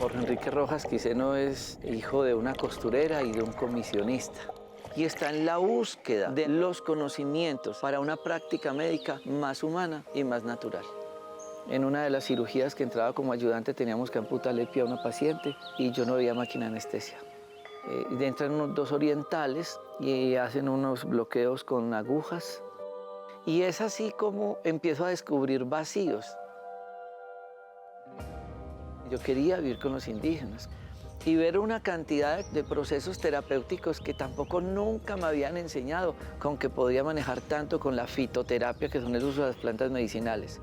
Jorge Enrique Rojas Quiseno es hijo de una costurera y de un comisionista. Y está en la búsqueda de los conocimientos para una práctica médica más humana y más natural. En una de las cirugías que entraba como ayudante teníamos que amputarle el pie a una paciente y yo no veía máquina de anestesia. Entran unos dos orientales y hacen unos bloqueos con agujas. Y es así como empiezo a descubrir vacíos. Yo quería vivir con los indígenas y ver una cantidad de procesos terapéuticos que tampoco nunca me habían enseñado, con que podía manejar tanto con la fitoterapia, que son el uso de las plantas medicinales.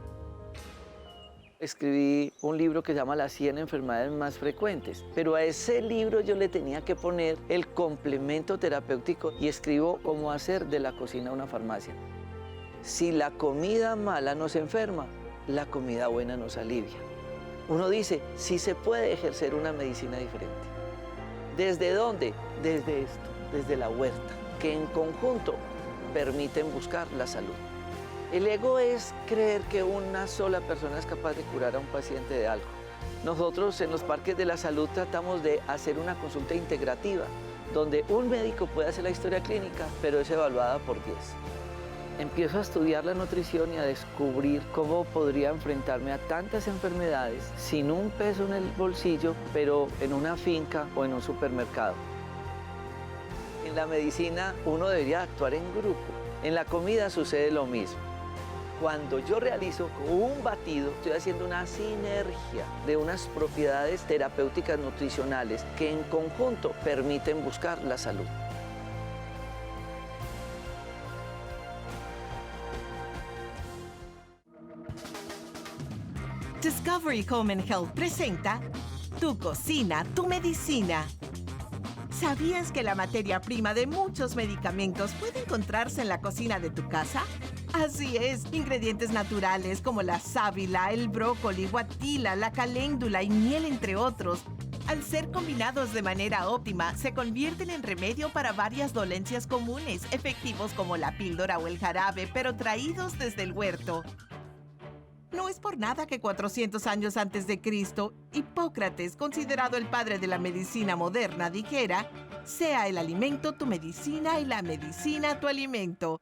Escribí un libro que se llama Las 100 enfermedades más frecuentes, pero a ese libro yo le tenía que poner el complemento terapéutico y escribo cómo hacer de la cocina una farmacia. Si la comida mala nos enferma, la comida buena nos alivia. Uno dice, sí se puede ejercer una medicina diferente. ¿Desde dónde? Desde esto, desde la huerta, que en conjunto permiten buscar la salud. El ego es creer que una sola persona es capaz de curar a un paciente de algo. Nosotros en los parques de la salud tratamos de hacer una consulta integrativa, donde un médico puede hacer la historia clínica, pero es evaluada por 10. Empiezo a estudiar la nutrición y a descubrir cómo podría enfrentarme a tantas enfermedades sin un peso en el bolsillo, pero en una finca o en un supermercado. En la medicina uno debería actuar en grupo. En la comida sucede lo mismo. Cuando yo realizo un batido, estoy haciendo una sinergia de unas propiedades terapéuticas nutricionales que en conjunto permiten buscar la salud. Discovery Home and Health presenta Tu cocina, tu medicina. ¿Sabías que la materia prima de muchos medicamentos puede encontrarse en la cocina de tu casa? Así es, ingredientes naturales como la sábila, el brócoli, guatila, la caléndula y miel, entre otros. Al ser combinados de manera óptima, se convierten en remedio para varias dolencias comunes, efectivos como la píldora o el jarabe, pero traídos desde el huerto. No es por nada que 400 años antes de Cristo, Hipócrates, considerado el padre de la medicina moderna, dijera: sea el alimento tu medicina y la medicina tu alimento.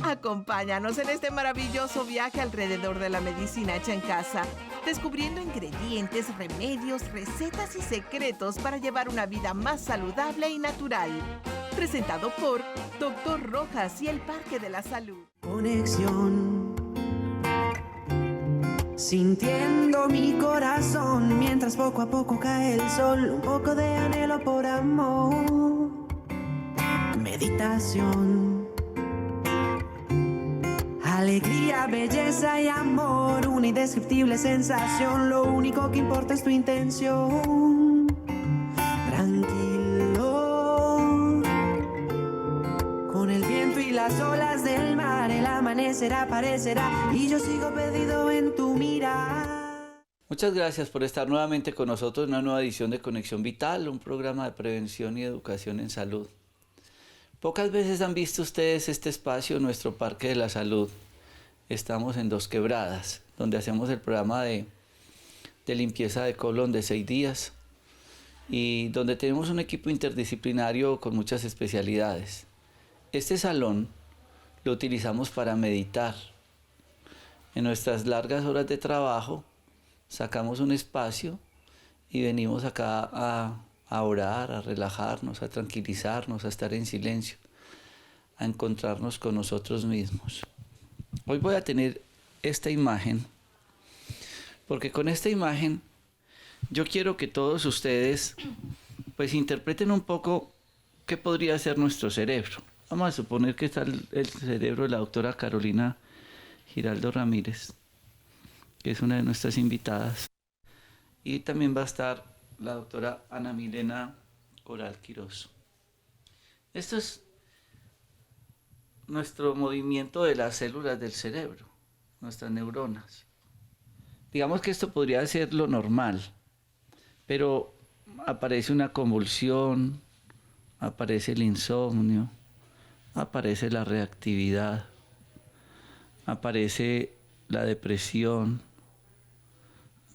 Acompáñanos en este maravilloso viaje alrededor de la medicina hecha en casa, descubriendo ingredientes, remedios, recetas y secretos para llevar una vida más saludable y natural. Presentado por Dr. Rojas y el Parque de la Salud. Conexión. Sintiendo mi corazón mientras poco a poco cae el sol, un poco de anhelo por amor. Meditación. Alegría, belleza y amor, una indescriptible sensación. Lo único que importa es tu intención. Tranquilo. Con el viento y las olas del mar, el amanecer aparecerá y yo sigo perdido en tu mirar. Muchas gracias por estar nuevamente con nosotros en una nueva edición de Conexión Vital, un programa de prevención y educación en salud. Pocas veces han visto ustedes este espacio en nuestro Parque de la Salud. Estamos en Dos Quebradas, donde hacemos el programa de limpieza de colon de 6 días y donde tenemos un equipo interdisciplinario con muchas especialidades. Este salón lo utilizamos para meditar. En nuestras largas horas de trabajo sacamos un espacio y venimos acá a orar, a relajarnos, a tranquilizarnos, a estar en silencio, a encontrarnos con nosotros mismos. Hoy voy a tener esta imagen, porque con esta imagen yo quiero que todos ustedes pues interpreten un poco qué podría ser nuestro cerebro. Vamos a suponer que está el cerebro de la doctora Carolina Giraldo Ramírez, que es una de nuestras invitadas. Y también va a estar la doctora Ana Milena Coral Quirós. Esto es nuestro movimiento de las células del cerebro, nuestras neuronas. Digamos que esto podría ser lo normal, pero aparece una convulsión, aparece el insomnio, aparece la reactividad, aparece la depresión,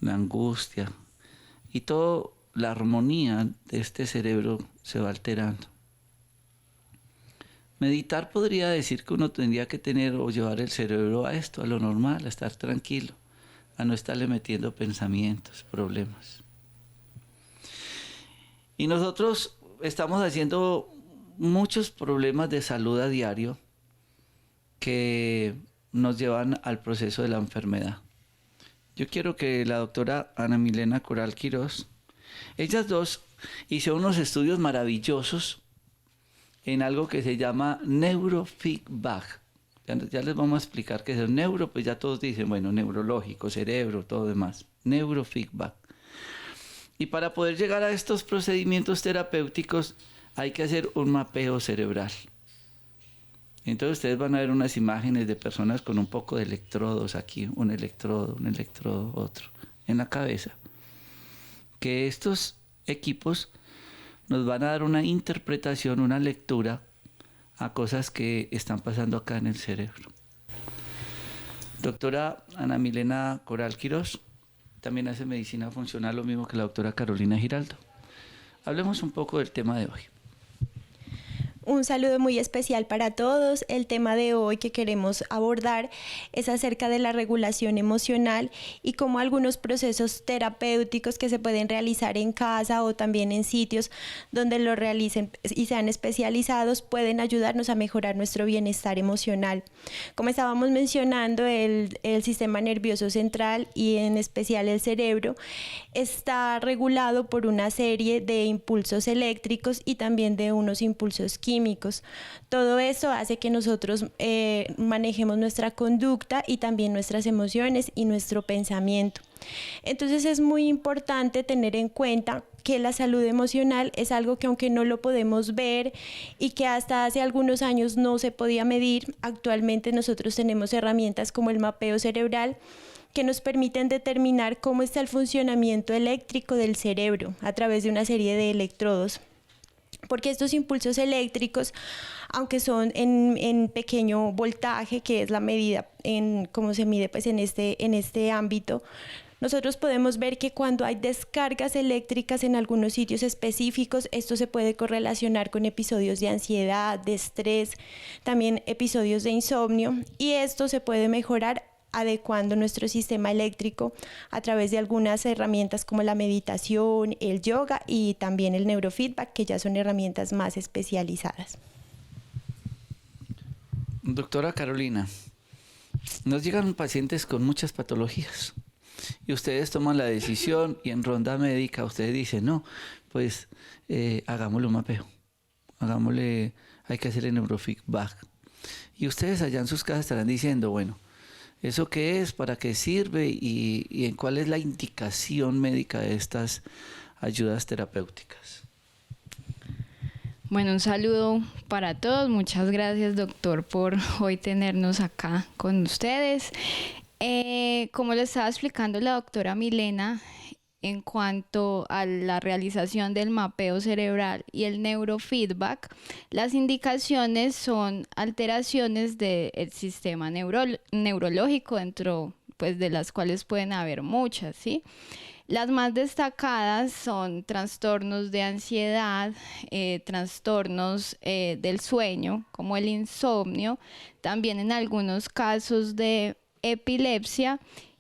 la angustia y toda la armonía de este cerebro se va alterando. Meditar podría decir que uno tendría que tener o llevar el cerebro a esto, a lo normal, a estar tranquilo, a no estarle metiendo pensamientos, problemas. Y nosotros estamos haciendo muchos problemas de salud a diario que nos llevan al proceso de la enfermedad. Yo quiero que la doctora Ana Milena Coral Quirós, ellas dos hicieron unos estudios maravillosos en algo que se llama neurofeedback. Ya les vamos a explicar qué es el neuro, pues ya todos dicen, bueno, neurológico, cerebro, todo demás. Neurofeedback. Y para poder llegar a estos procedimientos terapéuticos hay que hacer un mapeo cerebral. Entonces ustedes van a ver unas imágenes de personas con un poco de electrodos aquí, un electrodo, otro, en la cabeza. Que estos equipos nos van a dar una interpretación, una lectura a cosas que están pasando acá en el cerebro. Doctora Ana Milena Coral Quirós también hace medicina funcional, lo mismo que la doctora Carolina Giraldo. Hablemos un poco del tema de hoy. Un saludo muy especial para todos. El tema de hoy que queremos abordar es acerca de la regulación emocional y cómo algunos procesos terapéuticos que se pueden realizar en casa o también en sitios donde lo realicen y sean especializados pueden ayudarnos a mejorar nuestro bienestar emocional. Como estábamos mencionando, el sistema nervioso central y en especial el cerebro está regulado por una serie de impulsos eléctricos y también de unos impulsos químicos. Todo eso hace que nosotros manejemos nuestra conducta y también nuestras emociones y nuestro pensamiento. Entonces es muy importante tener en cuenta que la salud emocional es algo que aunque no lo podemos ver y que hasta hace algunos años no se podía medir, actualmente nosotros tenemos herramientas como el mapeo cerebral que nos permiten determinar cómo está el funcionamiento eléctrico del cerebro a través de una serie de electrodos. Porque estos impulsos eléctricos, aunque son en pequeño voltaje, que es la medida en cómo se mide pues en este ámbito, nosotros podemos ver que cuando hay descargas eléctricas en algunos sitios específicos, esto se puede correlacionar con episodios de ansiedad, de estrés, también episodios de insomnio, y esto se puede mejorar adecuando nuestro sistema eléctrico a través de algunas herramientas como la meditación, el yoga y también el neurofeedback, que ya son herramientas más especializadas. Doctora Carolina, nos llegan pacientes con muchas patologías y ustedes toman la decisión y en ronda médica ustedes dicen, no, pues hagámosle un mapeo, hay que hacer el neurofeedback. Y ustedes allá en sus casas estarán diciendo, bueno, ¿eso qué es? ¿Para qué sirve? ¿Y en cuál es la indicación médica de estas ayudas terapéuticas? Bueno, un saludo para todos. Muchas gracias, doctor, por hoy tenernos acá con ustedes. Como le estaba explicando la doctora Milena, en cuanto a la realización del mapeo cerebral y el neurofeedback, las indicaciones son alteraciones del sistema neurológico, dentro pues, de las cuales pueden haber muchas, ¿sí? Las más destacadas son trastornos de ansiedad, trastornos del sueño, como el insomnio, también en algunos casos de epilepsia,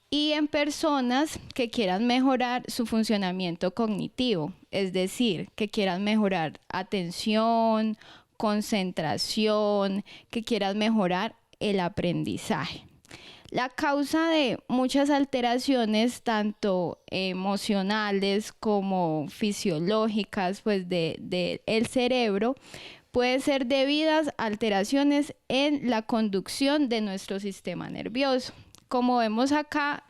y en personas que quieran mejorar su funcionamiento cognitivo, es decir, que quieran mejorar atención, concentración, que quieran mejorar el aprendizaje. La causa de muchas alteraciones, tanto emocionales como fisiológicas, pues del cerebro, puede ser debidas a alteraciones en la conducción de nuestro sistema nervioso. Como vemos acá,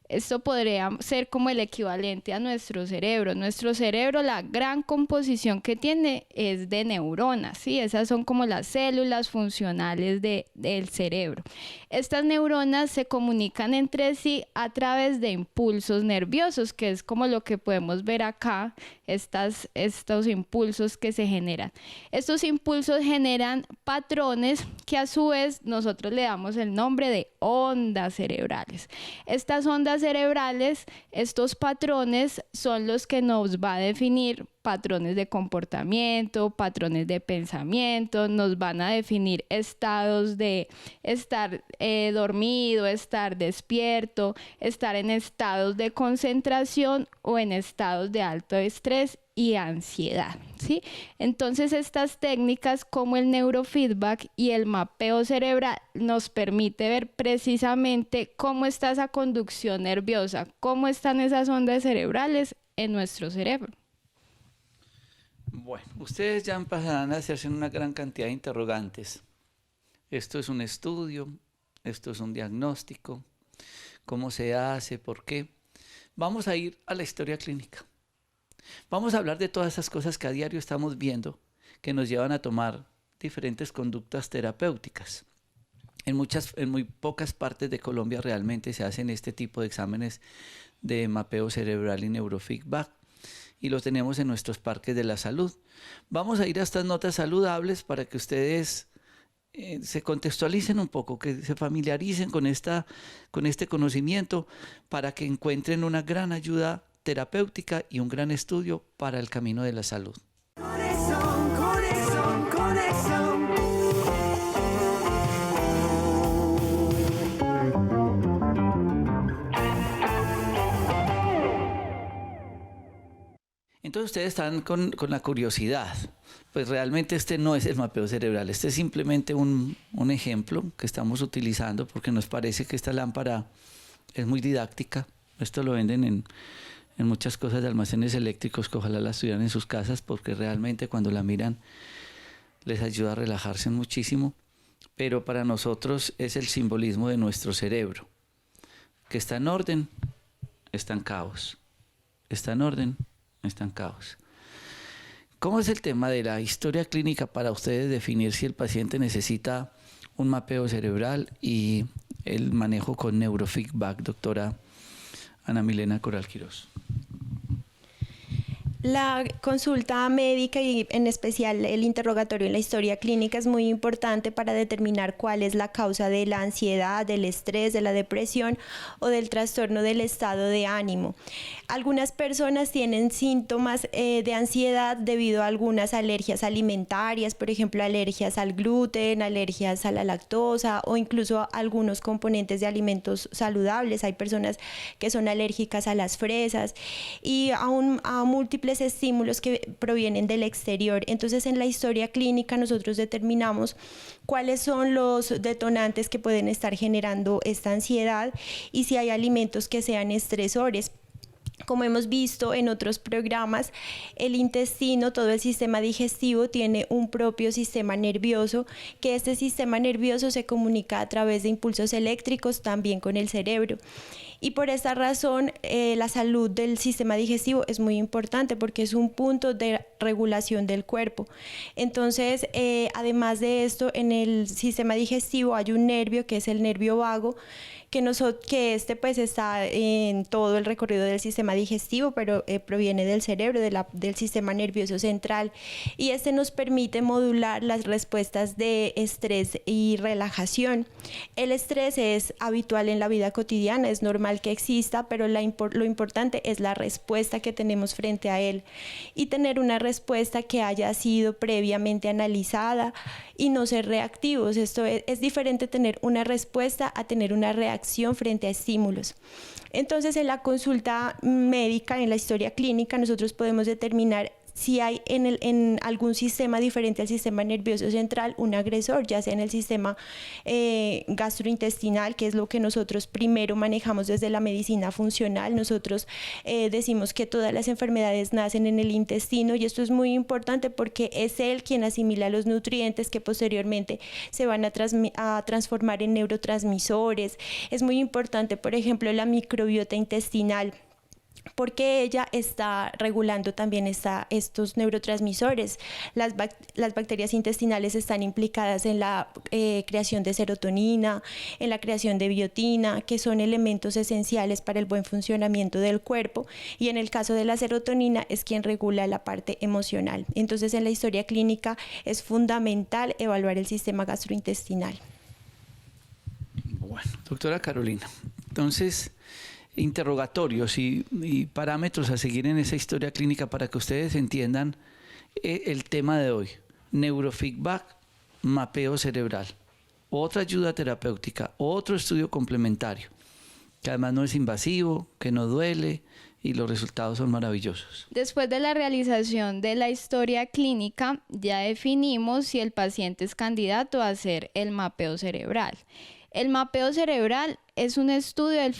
esto podría ser como el equivalente a nuestro cerebro. Nuestro cerebro, la gran composición que tiene es de neuronas, ¿sí? Esas son como las células funcionales del cerebro. Estas neuronas se comunican entre sí a través de impulsos nerviosos, que es como lo que podemos ver acá, estos impulsos que se generan. Estos impulsos generan patrones que a su vez nosotros le damos el nombre de ondas cerebrales. Estas ondas cerebrales, estos patrones son los que nos va a definir patrones de comportamiento, patrones de pensamiento, nos van a definir estados de estar dormido, estar despierto, estar en estados de concentración o en estados de alto estrés y ansiedad, ¿sí? Entonces estas técnicas como el neurofeedback y el mapeo cerebral nos permite ver precisamente cómo está esa conducción nerviosa, cómo están esas ondas cerebrales en nuestro cerebro. Bueno, ustedes ya empezarán a hacerse una gran cantidad de interrogantes. Esto es un estudio, esto es un diagnóstico, ¿cómo se hace? ¿Por qué? Vamos a ir a la historia clínica. Vamos a hablar de todas esas cosas que a diario estamos viendo que nos llevan a tomar diferentes conductas terapéuticas. En muy pocas partes de Colombia realmente se hacen este tipo de exámenes de mapeo cerebral y neurofeedback y los tenemos en nuestros parques de la salud. Vamos a ir a estas notas saludables para que ustedes se contextualicen un poco, que se familiaricen con este conocimiento para que encuentren una gran ayuda terapéutica y un gran estudio para el camino de la salud. Conexión, conexión, conexión. Entonces ustedes están con la curiosidad. Pues realmente este no es el mapeo cerebral, este es simplemente un ejemplo que estamos utilizando porque nos parece que esta lámpara es muy didáctica. Esto lo venden en muchas cosas de almacenes eléctricos que ojalá las tuvieran en sus casas porque realmente cuando la miran les ayuda a relajarse muchísimo. Pero para nosotros es el simbolismo de nuestro cerebro, que está en orden, está en caos. Está en orden, está en caos. ¿Cómo es el tema de la historia clínica para ustedes definir si el paciente necesita un mapeo cerebral y el manejo con neurofeedback, doctora Ana Milena Coral Quirós? La consulta médica y en especial el interrogatorio en la historia clínica es muy importante para determinar cuál es la causa de la ansiedad, del estrés, de la depresión o del trastorno del estado de ánimo. Algunas personas tienen síntomas de ansiedad debido a algunas alergias alimentarias, por ejemplo, alergias al gluten, alergias a la lactosa o incluso a algunos componentes de alimentos saludables. Hay personas que son alérgicas a las fresas y a múltiples estímulos que provienen del exterior. Entonces, en la historia clínica nosotros determinamos cuáles son los detonantes que pueden estar generando esta ansiedad y si hay alimentos que sean estresores. Como hemos visto en otros programas, el intestino, todo el sistema digestivo tiene un propio sistema nervioso, que este sistema nervioso se comunica a través de impulsos eléctricos también con el cerebro. Y por esta razón, la salud del sistema digestivo es muy importante porque es un punto de regulación del cuerpo. Entonces, además de esto, en el sistema digestivo hay un nervio que es el nervio vago, que este pues está en todo el recorrido del sistema digestivo, pero proviene del cerebro, del sistema nervioso central, y este nos permite modular las respuestas de estrés y relajación. El estrés es habitual en la vida cotidiana, es normal que exista, pero lo importante es la respuesta que tenemos frente a él y tener una respuesta que haya sido previamente analizada y no ser reactivos. Esto es diferente tener una respuesta a tener una reacción frente a estímulos. Entonces, en la consulta médica, en la historia clínica, nosotros podemos determinar si hay en algún sistema diferente al sistema nervioso central un agresor, ya sea en el sistema gastrointestinal, que es lo que nosotros primero manejamos desde la medicina funcional. Nosotros decimos que todas las enfermedades nacen en el intestino y esto es muy importante porque es él quien asimila los nutrientes que posteriormente se van a transformar en neurotransmisores. Es muy importante, por ejemplo, la microbiota intestinal. porque ella está regulando también estos neurotransmisores. Las bacterias intestinales están implicadas en la creación de serotonina, en la creación de biotina, que son elementos esenciales para el buen funcionamiento del cuerpo, y en el caso de la serotonina es quien regula la parte emocional. Entonces, en la historia clínica es fundamental evaluar el sistema gastrointestinal. Bueno, doctora Carolina, entonces, interrogatorios y parámetros a seguir en esa historia clínica para que ustedes entiendan el tema de hoy. Neurofeedback, mapeo cerebral, otra ayuda terapéutica, otro estudio complementario, que además no es invasivo, que no duele y los resultados son maravillosos. Después de la realización de la historia clínica, ya definimos si el paciente es candidato a hacer el mapeo cerebral. El mapeo cerebral es un estudio del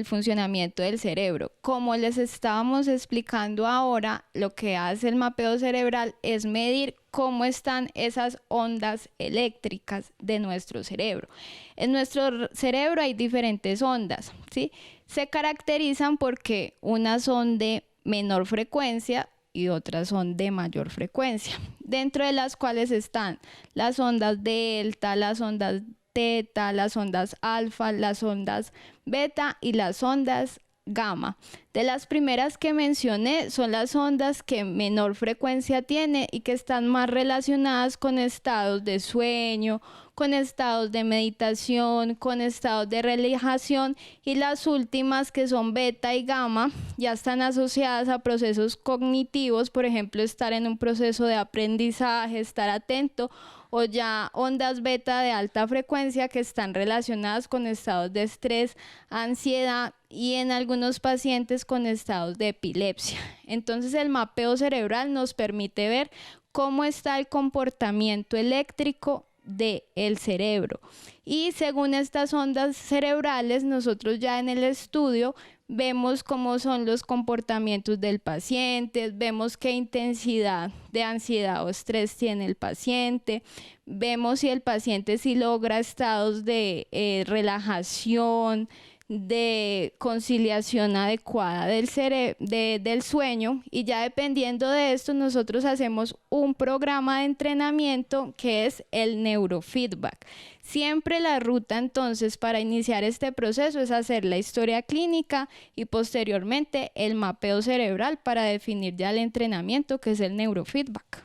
funcionamiento del cerebro. Como les estábamos explicando ahora, lo que hace el mapeo cerebral es medir cómo están esas ondas eléctricas de nuestro cerebro. En nuestro cerebro hay diferentes ondas, ¿sí? Se caracterizan porque unas son de menor frecuencia y otras son de mayor frecuencia, dentro de las cuales están las ondas delta, las ondas teta, las ondas alfa, las ondas beta y las ondas gamma. De las primeras que mencioné son las ondas que menor frecuencia tiene y que están más relacionadas con estados de sueño, con estados de meditación, con estados de relajación, y las últimas, que son beta y gamma, ya están asociadas a procesos cognitivos, por ejemplo, estar en un proceso de aprendizaje, estar atento, o ya ondas beta de alta frecuencia que están relacionadas con estados de estrés, ansiedad y en algunos pacientes con estados de epilepsia. Entonces, el mapeo cerebral nos permite ver cómo está el comportamiento eléctrico del cerebro, y según estas ondas cerebrales nosotros ya en el estudio vemos cómo son los comportamientos del paciente, vemos qué intensidad de ansiedad o estrés tiene el paciente, vemos si el paciente sí logra estados de relajación, de conciliación adecuada del sueño, y ya dependiendo de esto nosotros hacemos un programa de entrenamiento que es el neurofeedback. Siempre la ruta entonces para iniciar este proceso es hacer la historia clínica y posteriormente el mapeo cerebral para definir ya el entrenamiento, que es el neurofeedback.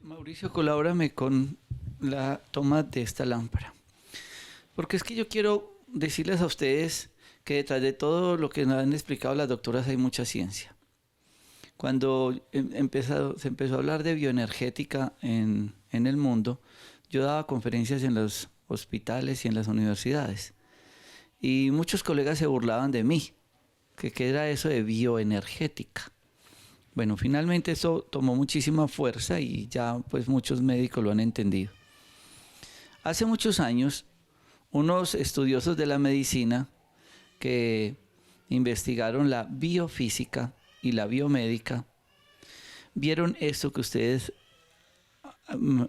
Mauricio, colabórame con la toma de esta lámpara, porque es que yo quiero decirles a ustedes que detrás de todo lo que nos han explicado las doctoras hay mucha ciencia. Cuando se empezó a hablar de bioenergética en el mundo, yo daba conferencias en los hospitales y en las universidades, y muchos colegas se burlaban de mí, que qué era eso de bioenergética. Bueno, finalmente eso tomó muchísima fuerza y ya pues muchos médicos lo han entendido. Hace muchos años, unos estudiosos de la medicina que investigaron la biofísica y la biomédica vieron esto que ustedes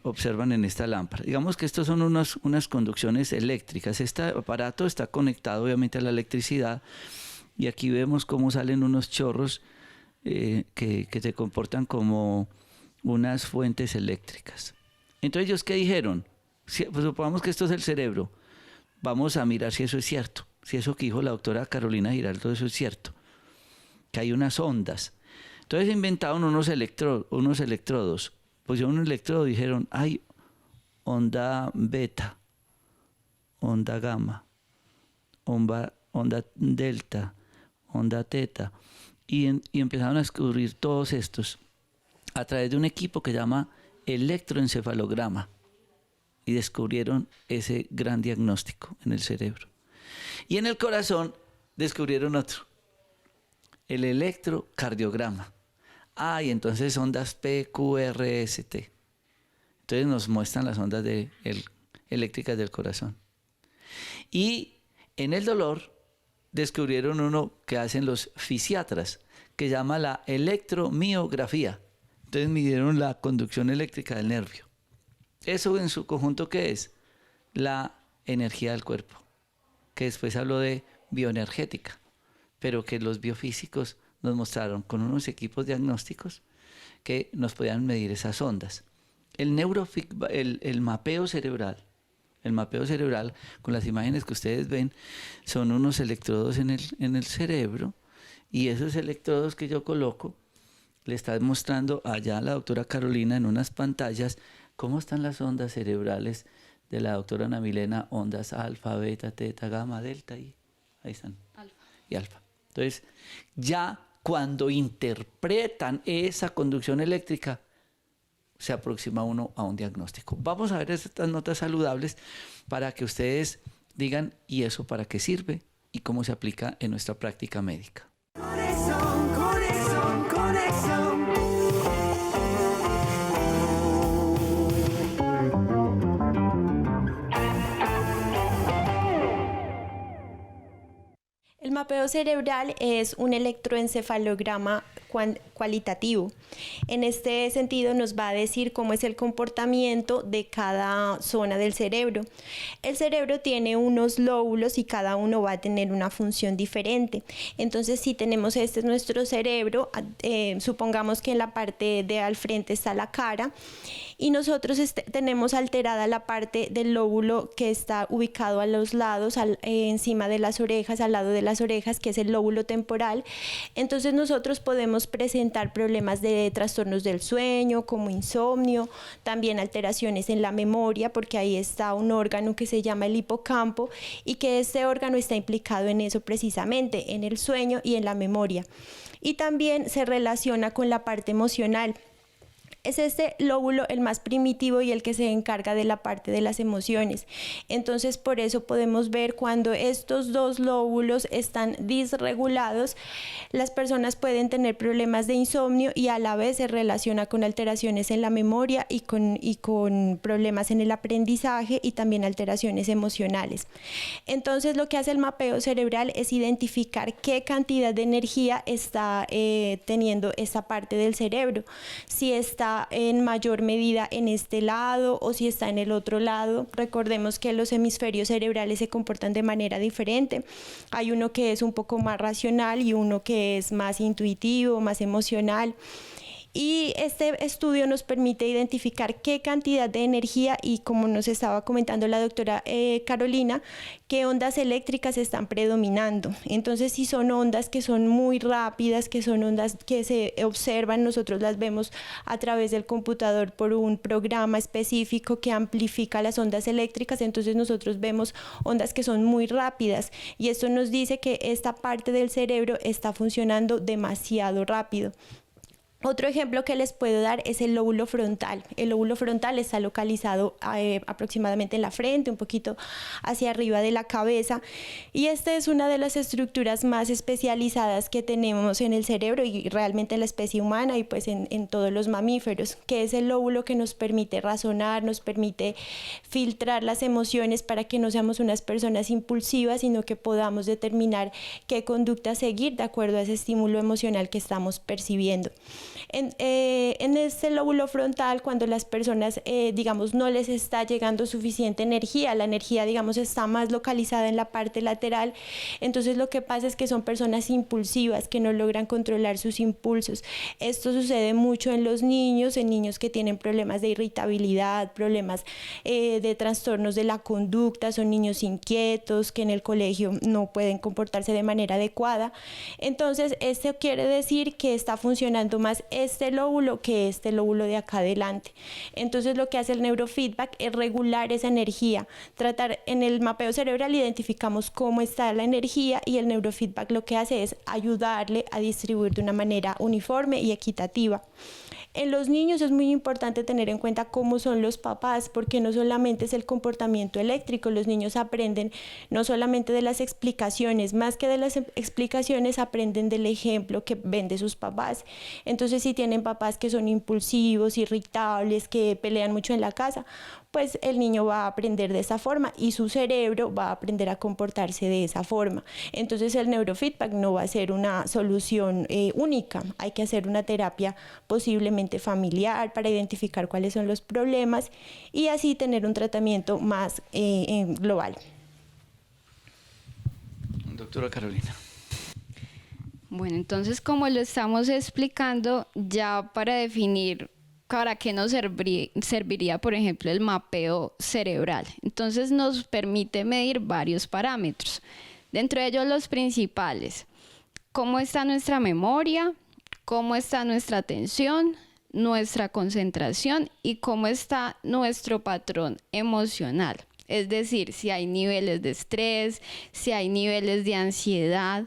observan en esta lámpara. Digamos que estos son unas conducciones eléctricas. Este aparato está conectado obviamente a la electricidad, y aquí vemos cómo salen unos chorros que se comportan como unas fuentes eléctricas. Entonces, ¿ellos qué dijeron? Pues supongamos que esto es el cerebro. Vamos a mirar si eso es cierto, si eso que dijo la doctora Carolina Giraldo, eso es cierto, que hay unas ondas. Entonces inventaron unos electrodos. Pusieron un electrodo, dijeron, hay onda beta, onda gamma, onda delta, onda teta, y empezaron a descubrir todos estos a través de un equipo que se llama electroencefalograma. Y descubrieron ese gran diagnóstico en el cerebro. Y en el corazón descubrieron otro, el electrocardiograma. Y entonces ondas P, Q, R, S, T. Entonces nos muestran las ondas eléctricas del corazón. Y en el dolor descubrieron uno que hacen los fisiatras, que se llama la electromiografía. Entonces midieron la conducción eléctrica del nervio. Eso en su conjunto, ¿qué es? La energía del cuerpo, que después habló de bioenergética. pero que los biofísicos nos mostraron con unos equipos diagnósticos que nos podían medir esas ondas. El mapeo cerebral con las imágenes que ustedes ven son unos electrodos en el cerebro, y esos electrodos que yo coloco le está mostrando allá a la doctora Carolina en unas pantallas cómo están las ondas cerebrales de la doctora Ana Milena, ondas alfa, beta, teta, gamma, delta, y ahí están, y alfa. Entonces, ya cuando interpretan esa conducción eléctrica, se aproxima uno a un diagnóstico. Vamos a ver estas notas saludables para que ustedes digan, ¿y eso para qué sirve? Y cómo se aplica en nuestra práctica médica. Conexión, conexión, conexión. El mapeo cerebral es un electroencefalograma cualitativo. En este sentido nos va a decir cómo es el comportamiento de cada zona del cerebro. El cerebro tiene unos lóbulos y cada uno va a tener una función diferente. Entonces, si tenemos este es nuestro cerebro, supongamos que en la parte de al frente está la cara, y nosotros tenemos alterada la parte del lóbulo que está ubicado a los lados, encima de las orejas, al lado de las orejas, que es el lóbulo temporal. Entonces nosotros podemos presentar problemas de trastornos del sueño, como insomnio, también alteraciones en la memoria, porque ahí está un órgano que se llama el hipocampo, y que este órgano está implicado en eso precisamente, en el sueño y en la memoria. Y también se relaciona con la parte emocional. Es este lóbulo el más primitivo y el que se encarga de la parte de las emociones. Entonces, por eso podemos ver cuando estos dos lóbulos están disregulados, las personas pueden tener problemas de insomnio, y a la vez se relaciona con alteraciones en la memoria y con problemas en el aprendizaje, y también alteraciones emocionales. Entonces, lo que hace el mapeo cerebral es identificar qué cantidad de energía está teniendo esta parte del cerebro. Si está en mayor medida en este lado o si está en el otro lado. Recordemos que los hemisferios cerebrales se comportan de manera diferente. Hay uno que es un poco más racional y uno que es más intuitivo, más emocional. Y este estudio nos permite identificar qué cantidad de energía, y como nos estaba comentando la doctora Carolina, qué ondas eléctricas están predominando. Entonces, si son ondas que son muy rápidas, que son ondas que se observan, nosotros las vemos a través del computador por un programa específico que amplifica las ondas eléctricas. Entonces nosotros vemos ondas que son muy rápidas, y esto nos dice que esta parte del cerebro está funcionando demasiado rápido. Otro ejemplo que les puedo dar es el lóbulo frontal. El lóbulo frontal está localizado aproximadamente en la frente, un poquito hacia arriba de la cabeza, y esta es una de las estructuras más especializadas que tenemos en el cerebro y realmente en la especie humana, y pues en todos los mamíferos, que es el lóbulo que nos permite razonar, nos permite filtrar las emociones para que no seamos unas personas impulsivas, sino que podamos determinar qué conducta seguir de acuerdo a ese estímulo emocional que estamos percibiendo. En este lóbulo frontal, cuando las personas, digamos, no les está llegando suficiente energía, la energía, digamos, está más localizada en la parte lateral, entonces lo que pasa es que son personas impulsivas que no logran controlar sus impulsos. Esto sucede mucho en los niños, en niños que tienen problemas de irritabilidad, problemas de trastornos de la conducta, son niños inquietos que en el colegio no pueden comportarse de manera adecuada. Entonces, esto quiere decir que está funcionando más este lóbulo que este lóbulo de acá adelante. Entonces, lo que hace el neurofeedback es regular esa energía. En el mapeo cerebral identificamos cómo está la energía, y el neurofeedback lo que hace es ayudarle a distribuir de una manera uniforme y equitativa. En los niños es muy importante tener en cuenta cómo son los papás, porque no solamente es el comportamiento eléctrico, los niños aprenden no solamente de las explicaciones, más que de las explicaciones aprenden del ejemplo que ven de sus papás. Entonces, si tienen papás que son impulsivos, irritables, que pelean mucho en la casa, pues el niño va a aprender de esa forma y su cerebro va a aprender a comportarse de esa forma. Entonces, el neurofeedback no va a ser una solución única. Hay que hacer una terapia posiblemente familiar para identificar cuáles son los problemas y así tener un tratamiento más global. Doctora Carolina. Bueno, entonces como lo estamos explicando, ya para definir para qué nos serviría, por ejemplo, el mapeo cerebral. Entonces nos permite medir varios parámetros. Dentro de ellos los principales: cómo está nuestra memoria, cómo está nuestra atención, nuestra concentración y cómo está nuestro patrón emocional. Es decir, si hay niveles de estrés, si hay niveles de ansiedad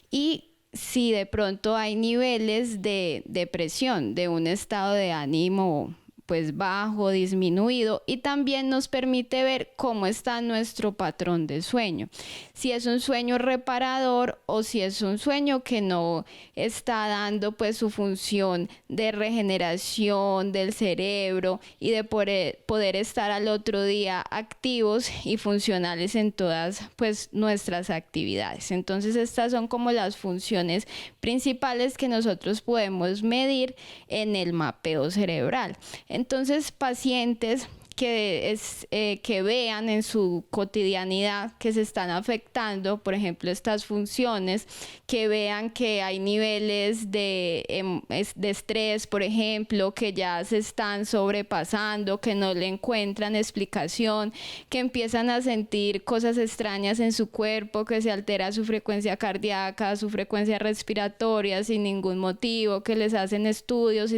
y si de pronto hay niveles de depresión, de un estado de ánimo pues bajo, disminuido, y también nos permite ver cómo está nuestro patrón de sueño, si es un sueño reparador o si es un sueño que no está dando pues su función de regeneración del cerebro y de poder estar al otro día activos y funcionales en todas pues nuestras actividades. Entonces estas son como las funciones principales que nosotros podemos medir en el mapeo cerebral. Entonces, pacientes que vean en su cotidianidad que se están afectando, por ejemplo, estas funciones, que vean que hay niveles de estrés, por ejemplo, que ya se están sobrepasando, que no le encuentran explicación, que empiezan a sentir cosas extrañas en su cuerpo, que se altera su frecuencia cardíaca, su frecuencia respiratoria sin ningún motivo, que les hacen estudios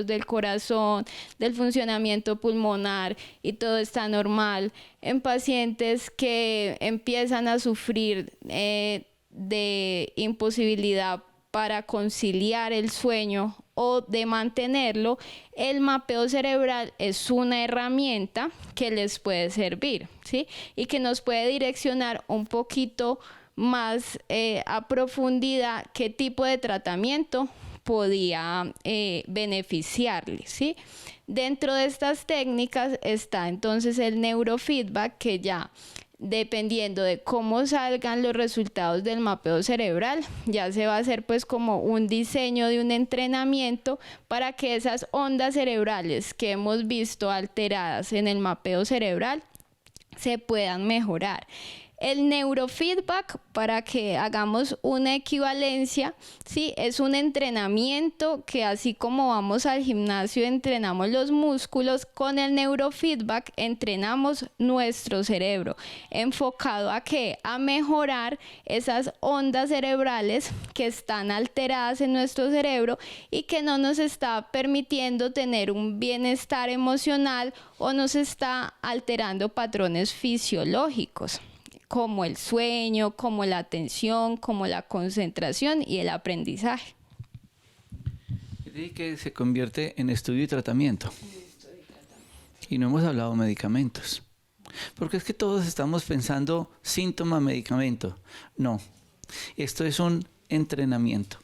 del corazón, del funcionamiento pulmonar, y todo está normal. En pacientes que empiezan a sufrir de imposibilidad para conciliar el sueño o de mantenerlo, el mapeo cerebral es una herramienta que les puede servir, ¿sí? Y que nos puede direccionar un poquito más a profundidad qué tipo de tratamiento podía beneficiarles, ¿sí? Dentro de estas técnicas está entonces el neurofeedback, que ya dependiendo de cómo salgan los resultados del mapeo cerebral, ya se va a hacer pues como un diseño de un entrenamiento para que esas ondas cerebrales que hemos visto alteradas en el mapeo cerebral se puedan mejorar. El neurofeedback, para que hagamos una equivalencia, ¿sí? Es un entrenamiento que, así como vamos al gimnasio, entrenamos los músculos, con el neurofeedback entrenamos nuestro cerebro, enfocado a ¿qué? A mejorar esas ondas cerebrales que están alteradas en nuestro cerebro y que no nos está permitiendo tener un bienestar emocional o nos está alterando patrones fisiológicos, como el sueño, como la atención, como la concentración y el aprendizaje. Y que se convierte en estudio y tratamiento. Y no hemos hablado de medicamentos. Porque es que todos estamos pensando síntoma, medicamento. No, esto es un entrenamiento.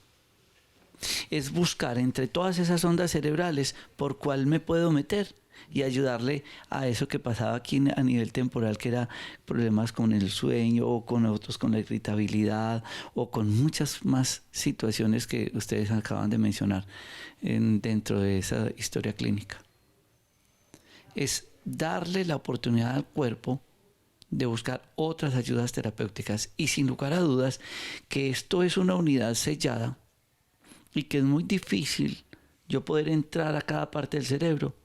Es buscar entre todas esas ondas cerebrales por cuál me puedo meter y ayudarle a eso que pasaba aquí a nivel temporal, que era problemas con el sueño o con otros, con la irritabilidad o con muchas más situaciones que ustedes acaban de mencionar dentro de esa historia clínica. Es darle la oportunidad al cuerpo de buscar otras ayudas terapéuticas, y sin lugar a dudas que esto es una unidad sellada y que es muy difícil yo poder entrar a cada parte del cerebro.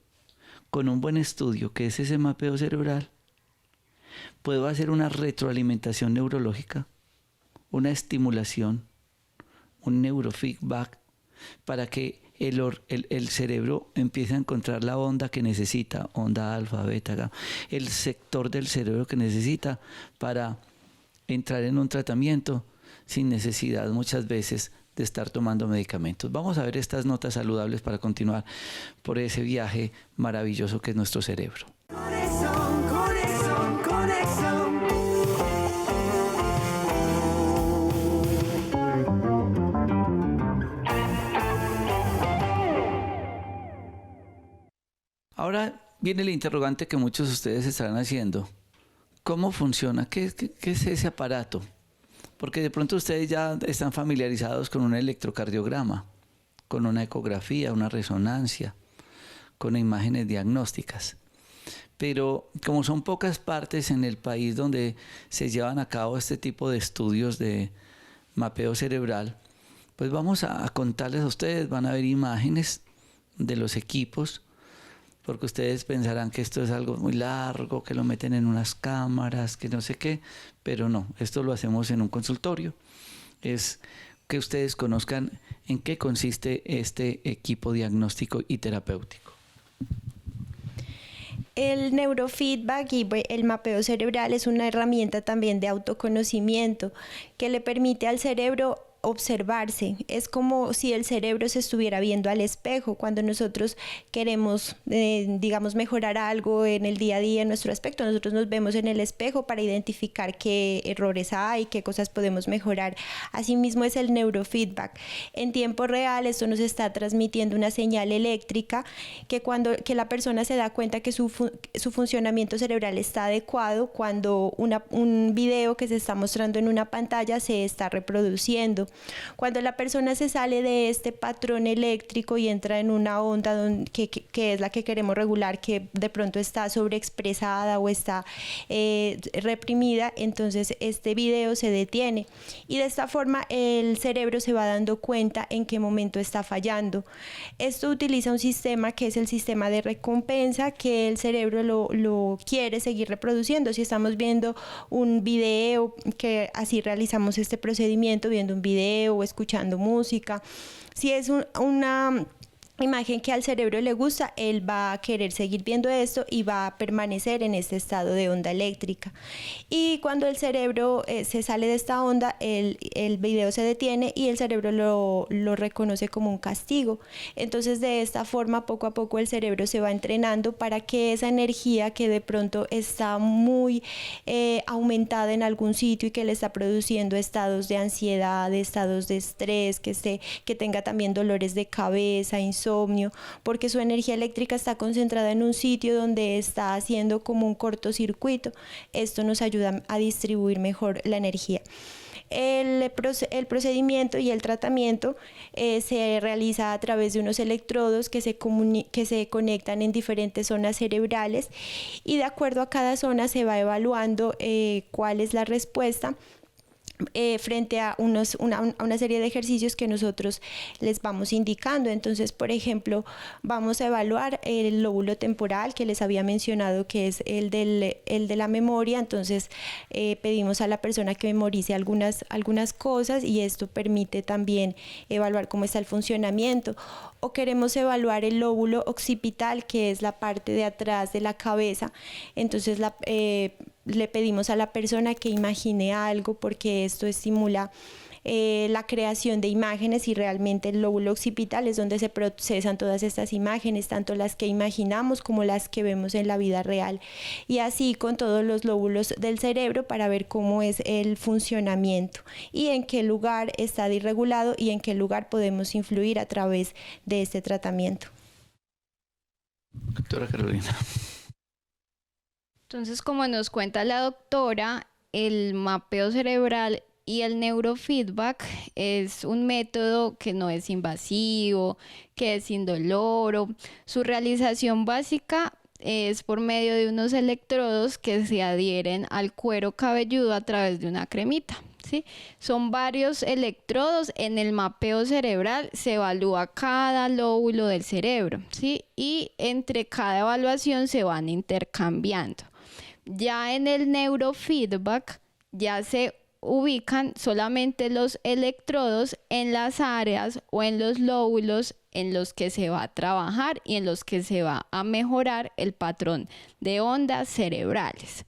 Con un buen estudio, que es ese mapeo cerebral, puedo hacer una retroalimentación neurológica, una estimulación, un neurofeedback, para que el cerebro empiece a encontrar la onda que necesita, onda alfa, beta, gamma, el sector del cerebro que necesita para entrar en un tratamiento sin necesidad muchas veces de estar tomando medicamentos. Vamos a ver estas notas saludables para continuar por ese viaje maravilloso que es nuestro cerebro. Conexión, conexión, conexión. Ahora viene el interrogante que muchos de ustedes estarán haciendo. ¿Cómo funciona? ¿Qué es ese aparato? Porque de pronto ustedes ya están familiarizados con un electrocardiograma, con una ecografía, una resonancia, con imágenes diagnósticas. Pero como son pocas partes en el país donde se llevan a cabo este tipo de estudios de mapeo cerebral, Pues vamos a contarles a ustedes, van a ver imágenes de los equipos, porque ustedes pensarán que esto es algo muy largo, que lo meten en unas cámaras, que no sé qué, pero no, esto lo hacemos en un consultorio. Es que ustedes conozcan en qué consiste este equipo diagnóstico y terapéutico. El neurofeedback y el mapeo cerebral es una herramienta también de autoconocimiento que le permite al cerebro observarse. Es como si el cerebro se estuviera viendo al espejo cuando nosotros queremos, digamos, mejorar algo en el día a día, en nuestro aspecto. Nosotros nos vemos en el espejo para identificar qué errores hay, qué cosas podemos mejorar. Asimismo es el neurofeedback. En tiempo real esto nos está transmitiendo una señal eléctrica que la persona se da cuenta que su funcionamiento cerebral está adecuado cuando un video que se está mostrando en una pantalla se está reproduciendo. Cuando la persona se sale de este patrón eléctrico y entra en una onda que es la que queremos regular, que de pronto está sobreexpresada o está reprimida, entonces este video se detiene y de esta forma el cerebro se va dando cuenta en qué momento está fallando. Esto utiliza un sistema que es el sistema de recompensa, que el cerebro lo quiere seguir reproduciendo. Si estamos viendo un video, que así realizamos este procedimiento, viendo un video o escuchando música, si es una imagen que al cerebro le gusta, él va a querer seguir viendo esto y va a permanecer en este estado de onda eléctrica. Y cuando el cerebro se sale de esta onda, el video se detiene y el cerebro lo reconoce como un castigo. Entonces de esta forma, poco a poco el cerebro se va entrenando para que esa energía que de pronto está muy aumentada en algún sitio y que le está produciendo estados de ansiedad, estados de estrés, que tenga también dolores de cabeza, insomnio, porque su energía eléctrica está concentrada en un sitio donde está haciendo como un cortocircuito. Esto nos ayuda a distribuir mejor la energía. El procedimiento y el tratamiento se realiza a través de unos electrodos que se conectan en diferentes zonas cerebrales y de acuerdo a cada zona se va evaluando cuál es la respuesta frente a una serie de ejercicios que nosotros les vamos indicando. Entonces, por ejemplo, vamos a evaluar el lóbulo temporal que les había mencionado, que es el de la memoria. Entonces, pedimos a la persona que memorice algunas cosas y esto permite también evaluar cómo está el funcionamiento. O queremos evaluar el lóbulo occipital, que es la parte de atrás de la cabeza. Entonces, le pedimos a la persona que imagine algo porque esto estimula la creación de imágenes y realmente el lóbulo occipital es donde se procesan todas estas imágenes, tanto las que imaginamos como las que vemos en la vida real. Y así con todos los lóbulos del cerebro para ver cómo es el funcionamiento y en qué lugar está disregulado y en qué lugar podemos influir a través de este tratamiento. Doctora Carolina. Entonces, como nos cuenta la doctora, el mapeo cerebral y el neurofeedback es un método que no es invasivo, que es indoloro. Su realización básica es por medio de unos electrodos que se adhieren al cuero cabelludo a través de una cremita, ¿sí? Son varios electrodos. En el mapeo cerebral se evalúa cada lóbulo del cerebro, ¿sí? Y entre cada evaluación se van intercambiando. Ya en el neurofeedback ya se ubican solamente los electrodos en las áreas o en los lóbulos en los que se va a trabajar y en los que se va a mejorar el patrón de ondas cerebrales.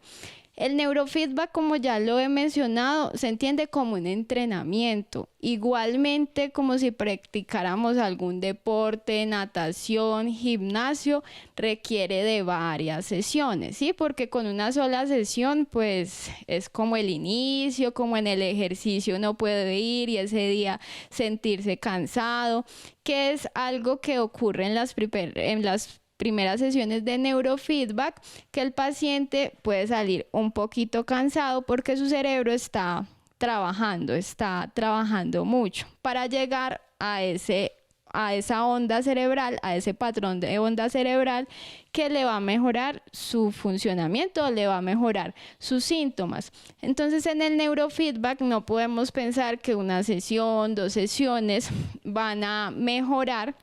El neurofeedback, como ya lo he mencionado, se entiende como un entrenamiento, igualmente como si practicáramos algún deporte, natación, gimnasio, requiere de varias sesiones, ¿sí? Porque con una sola sesión, pues es como el inicio, como en el ejercicio uno puede ir y ese día sentirse cansado, que es algo que ocurre en las primeras sesiones de neurofeedback, que el paciente puede salir un poquito cansado porque su cerebro está trabajando mucho para llegar a a esa onda cerebral, a ese patrón de onda cerebral que le va a mejorar su funcionamiento, le va a mejorar sus síntomas. Entonces, en el neurofeedback no podemos pensar que una sesión, 2 sesiones van a mejorar,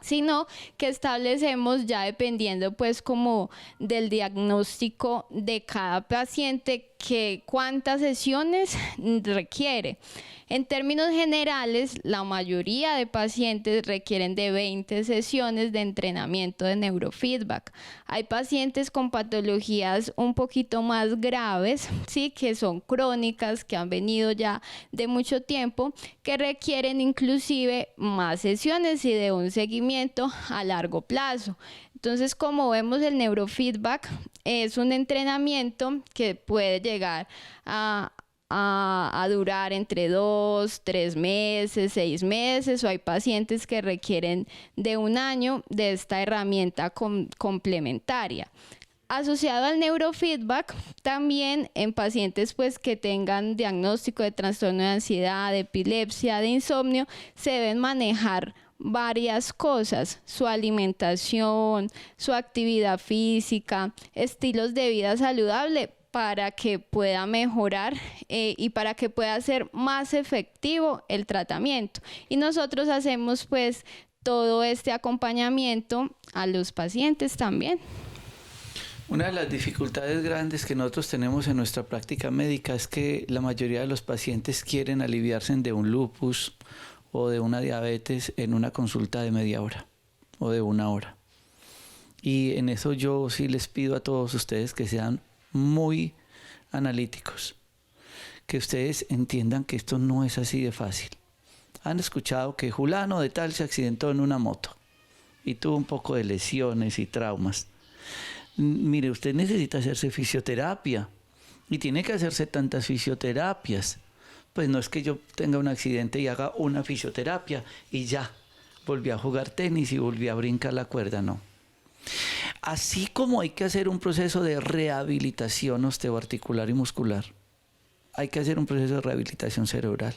sino que establecemos, ya dependiendo pues como del diagnóstico de cada paciente, que cuántas sesiones requiere. En términos generales, la mayoría de pacientes requieren de 20 sesiones de entrenamiento de neurofeedback. Hay pacientes con patologías un poquito más graves, ¿sí?, que son crónicas, que han venido ya de mucho tiempo, que requieren inclusive más sesiones y de un seguimiento a largo plazo. Entonces, como vemos, el neurofeedback es un entrenamiento que puede llegar a durar entre 2, 3 meses, 6 meses, o hay pacientes que requieren de 1 año de esta herramienta complementaria. Asociado al neurofeedback, también en pacientes pues que tengan diagnóstico de trastorno de ansiedad, de epilepsia, de insomnio, se deben manejar varias cosas: su alimentación, su actividad física, estilos de vida saludable, para que pueda mejorar y para que pueda ser más efectivo el tratamiento. Y nosotros hacemos pues todo este acompañamiento a los pacientes también. Una de las dificultades grandes que nosotros tenemos en nuestra práctica médica es que la mayoría de los pacientes quieren aliviarse de un lupus o de una diabetes en una consulta de media hora o de 1 hora. Y en eso yo sí les pido a todos ustedes que sean muy analíticos, que ustedes entiendan que esto no es así de fácil. Han escuchado que fulano de tal se accidentó en una moto y tuvo un poco de lesiones y traumas. Mire, usted necesita hacerse fisioterapia y tiene que hacerse tantas fisioterapias. Pues no es que yo tenga un accidente y haga una fisioterapia y ya, volví a jugar tenis y volví a brincar la cuerda, no. Así como hay que hacer un proceso de rehabilitación osteoarticular y muscular, hay que hacer un proceso de rehabilitación cerebral.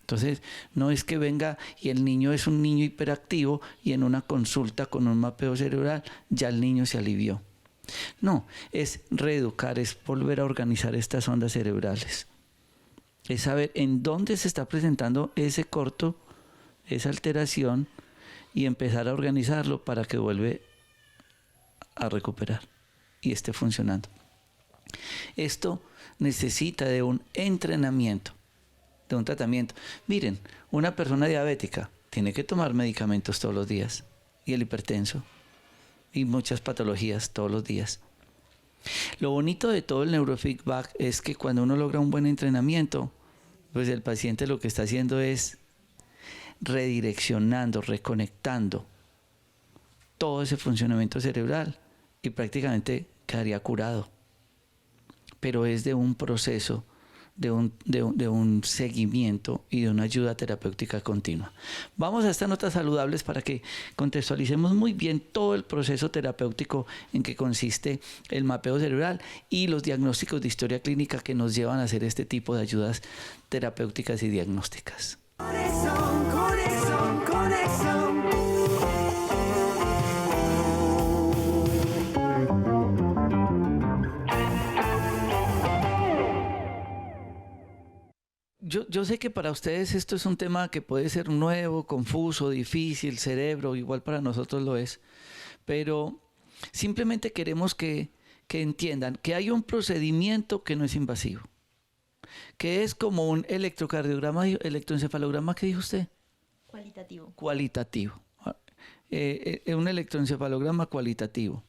Entonces, no es que venga y el niño es un niño hiperactivo y en una consulta con un mapeo cerebral ya el niño se alivió. No, es reeducar, es volver a organizar estas ondas cerebrales. Es saber en dónde se está presentando ese corto, esa alteración, y empezar a organizarlo para que vuelva a recuperar y esté funcionando. Esto necesita de un entrenamiento, de un tratamiento. Miren, una persona diabética tiene que tomar medicamentos todos los días, y el hipertenso, y muchas patologías todos los días. Lo bonito de todo el neurofeedback es que cuando uno logra un buen entrenamiento, pues el paciente lo que está haciendo es redireccionando, reconectando todo ese funcionamiento cerebral y prácticamente quedaría curado. Pero es de un proceso, de un seguimiento y de una ayuda terapéutica continua. Vamos a estas notas saludables para que contextualicemos muy bien todo el proceso terapéutico en que consiste el mapeo cerebral y los diagnósticos de historia clínica que nos llevan a hacer este tipo de ayudas terapéuticas y diagnósticas. Conexión, conexión, conexión. Yo sé que para ustedes esto es un tema que puede ser nuevo, confuso, difícil, cerebro, igual para nosotros lo es, pero simplemente queremos que entiendan que hay un procedimiento que no es invasivo, que es como un electrocardiograma, electroencefalograma, ¿qué dijo usted? Cualitativo. Cualitativo. Un electroencefalograma cualitativo.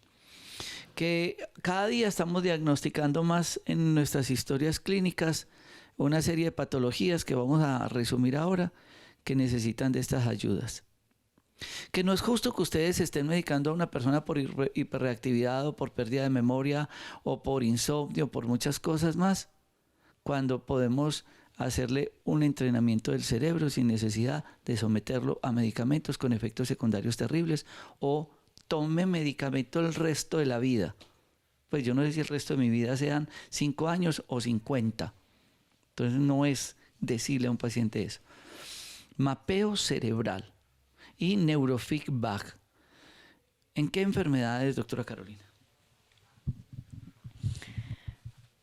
Que cada día estamos diagnosticando más en nuestras historias clínicas una serie de patologías que vamos a resumir ahora que necesitan de estas ayudas. Que no es justo que ustedes estén medicando a una persona por hiperreactividad o por pérdida de memoria o por insomnio, por muchas cosas más, cuando podemos hacerle un entrenamiento del cerebro sin necesidad de someterlo a medicamentos con efectos secundarios terribles o tome medicamento el resto de la vida. Pues yo no sé si el resto de mi vida sean 5 años o 50. Entonces no es decirle a un paciente eso. Mapeo cerebral. y neurofeedback. ¿En qué enfermedades, doctora Carolina?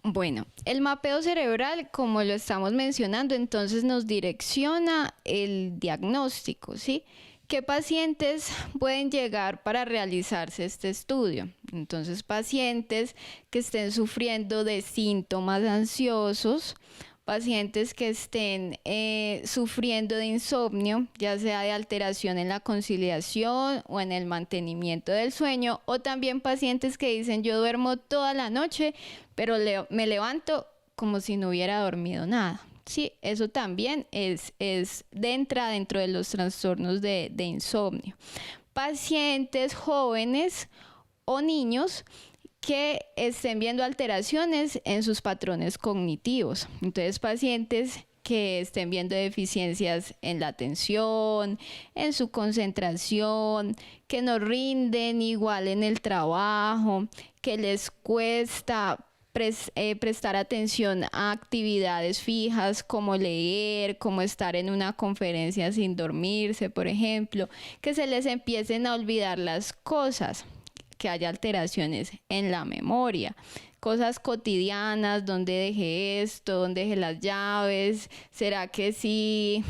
Bueno, el mapeo cerebral, como lo estamos mencionando, entonces nos direcciona el diagnóstico, ¿sí? ¿Qué pacientes pueden llegar para realizarse este estudio? Entonces, pacientes que estén sufriendo de síntomas ansiosos, pacientes que estén sufriendo de insomnio, ya sea de alteración en la conciliación o en el mantenimiento del sueño, o también pacientes que dicen yo duermo toda la noche, pero me levanto como si no hubiera dormido nada. Sí, eso también entra dentro de los trastornos de insomnio. Pacientes jóvenes o niños que estén viendo alteraciones en sus patrones cognitivos. Entonces, pacientes que estén viendo deficiencias en la atención, en su concentración, que no rinden igual en el trabajo, que les cuesta prestar atención a actividades fijas como leer, como estar en una conferencia sin dormirse, por ejemplo, que se les empiecen a olvidar las cosas, que haya alteraciones en la memoria, cosas cotidianas, dónde dejé esto, dónde dejé las llaves, será que sí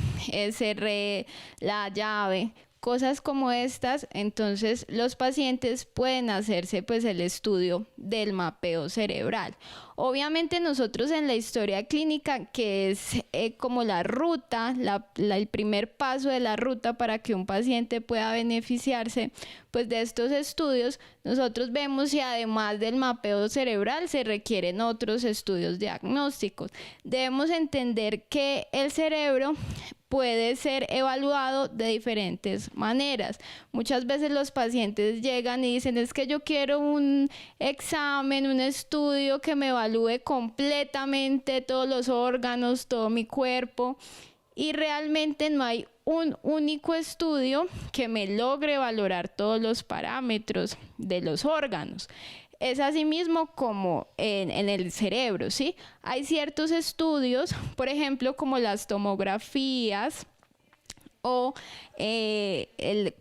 cerré la llave, cosas como estas. Entonces los pacientes pueden hacerse pues el estudio del mapeo cerebral. Obviamente nosotros en la historia clínica, que es como la ruta, el primer paso de la ruta para que un paciente pueda beneficiarse pues de estos estudios, nosotros vemos si además del mapeo cerebral se requieren otros estudios diagnósticos. Debemos entender que el cerebro puede ser evaluado de diferentes maneras. Muchas veces los pacientes llegan y dicen, es que yo quiero un examen, un estudio que me evalúe completamente todos los órganos, todo mi cuerpo, y realmente no hay un único estudio que me logre valorar todos los parámetros de los órganos. Es así mismo como en el cerebro, ¿sí? Hay ciertos estudios, por ejemplo, como las tomografías o,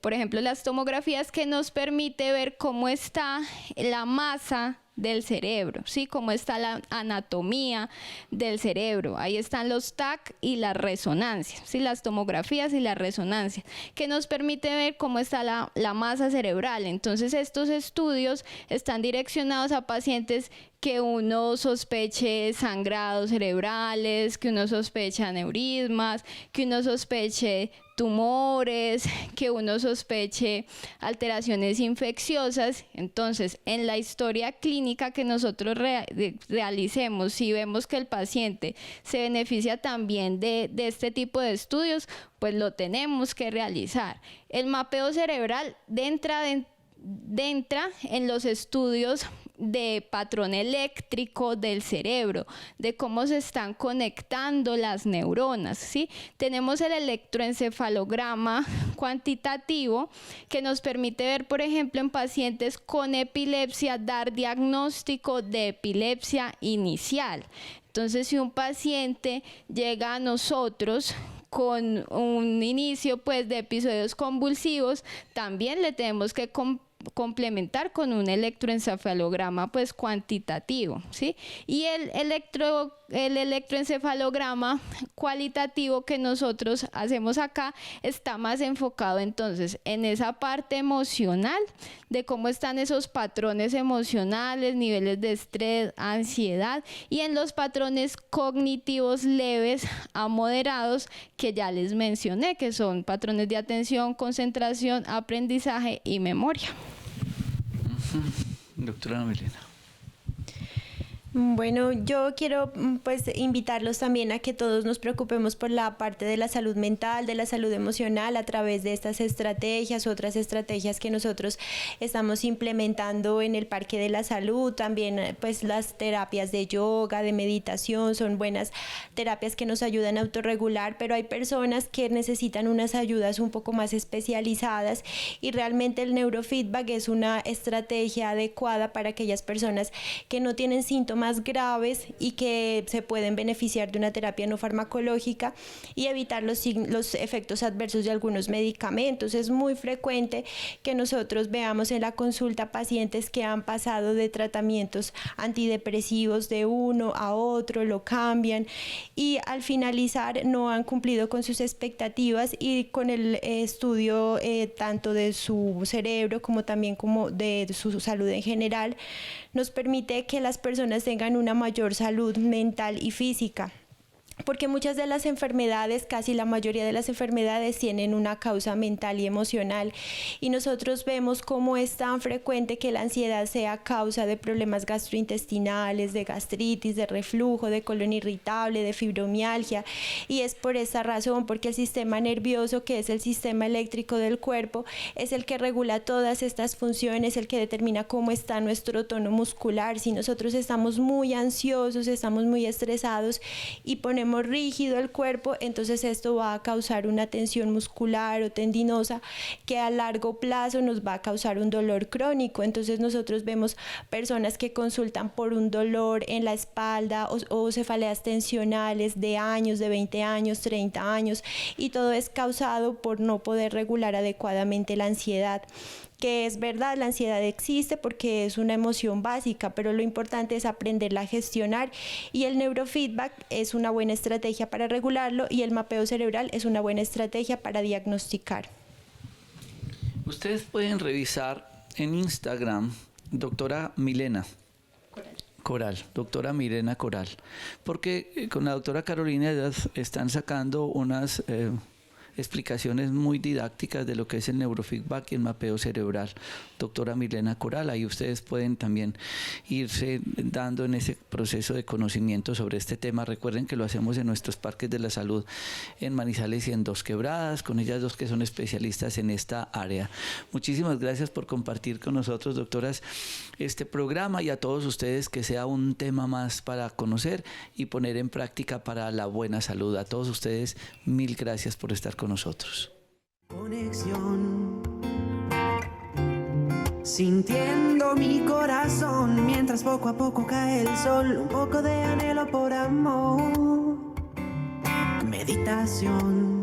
por ejemplo, las tomografías que nos permite ver cómo está la masa del cerebro, ¿sí? Cómo está la anatomía del cerebro. Ahí están los TAC y las resonancias, ¿sí? Las tomografías y las resonancias, que nos permite ver cómo está la masa cerebral. Entonces, estos estudios están direccionados a pacientes que uno sospeche sangrados cerebrales, que uno sospeche aneurismas, que uno sospeche tumores, que uno sospeche alteraciones infecciosas. Entonces, en la historia clínica que nosotros realicemos, si vemos que el paciente se beneficia también de este tipo de estudios, pues lo tenemos que realizar. El mapeo cerebral entra en los estudios de patrón eléctrico del cerebro, de cómo se están conectando las neuronas, ¿sí? Tenemos el electroencefalograma cuantitativo que nos permite ver, por ejemplo, en pacientes con epilepsia, dar diagnóstico de epilepsia inicial. Entonces, si un paciente llega a nosotros con un inicio pues de episodios convulsivos, también le tenemos que complementar con un electroencefalograma pues cuantitativo, ¿sí? Y el electroencefalograma cualitativo que nosotros hacemos acá está más enfocado entonces en esa parte emocional, de cómo están esos patrones emocionales, niveles de estrés, ansiedad, y en los patrones cognitivos leves a moderados que ya les mencioné, que son patrones de atención, concentración, aprendizaje y memoria. Doctora Milena. Bueno, yo quiero pues invitarlos también a que todos nos preocupemos por la parte de la salud mental, de la salud emocional a través de estas estrategias, otras estrategias que nosotros estamos implementando en el Parque de la Salud. También pues las terapias de yoga, de meditación, son buenas terapias que nos ayudan a autorregular, pero hay personas que necesitan unas ayudas un poco más especializadas y realmente el neurofeedback es una estrategia adecuada para aquellas personas que no tienen síntomas más graves y que se pueden beneficiar de una terapia no farmacológica y evitar los efectos adversos de algunos medicamentos. Es muy frecuente que nosotros veamos en la consulta pacientes que han pasado de tratamientos antidepresivos de uno a otro, lo cambian y al finalizar no han cumplido con sus expectativas, y con el estudio tanto de su cerebro como también como de su salud en general, nos permite que las personas tengan una mayor salud mental y física. Porque muchas de las enfermedades, casi la mayoría de las enfermedades, tienen una causa mental y emocional, y nosotros vemos cómo es tan frecuente que la ansiedad sea causa de problemas gastrointestinales, de gastritis, de reflujo, de colon irritable, de fibromialgia, y es por esa razón, porque el sistema nervioso, que es el sistema eléctrico del cuerpo, es el que regula todas estas funciones, el que determina cómo está nuestro tono muscular. Si nosotros estamos muy ansiosos, estamos muy estresados y ponemos rígido el cuerpo, entonces esto va a causar una tensión muscular o tendinosa que a largo plazo nos va a causar un dolor crónico. Entonces nosotros vemos personas que consultan por un dolor en la espalda o cefaleas tensionales de años, de 20 años, 30 años, y todo es causado por no poder regular adecuadamente la ansiedad. Que es verdad, la ansiedad existe porque es una emoción básica, pero lo importante es aprenderla a gestionar, y el neurofeedback es una buena estrategia para regularlo, y el mapeo cerebral es una buena estrategia para diagnosticar. Ustedes pueden revisar en Instagram, doctora Milena Coral, doctora Milena Coral, porque con la doctora Carolina ya están sacando unas explicaciones muy didácticas de lo que es el neurofeedback y el mapeo cerebral. Doctora Milena Coral, ahí ustedes pueden también irse dando en ese proceso de conocimiento sobre este tema. Recuerden que lo hacemos en nuestros parques de la salud en Manizales y en Dos Quebradas, con ellas dos que son especialistas en esta área. Muchísimas gracias por compartir con nosotros, doctoras, este programa, y a todos ustedes que sea un tema más para conocer y poner en práctica para la buena salud. A todos ustedes, mil gracias por estar con nosotros. Conexión, sintiendo mi corazón mientras poco a poco cae el sol, un poco de anhelo por amor, meditación.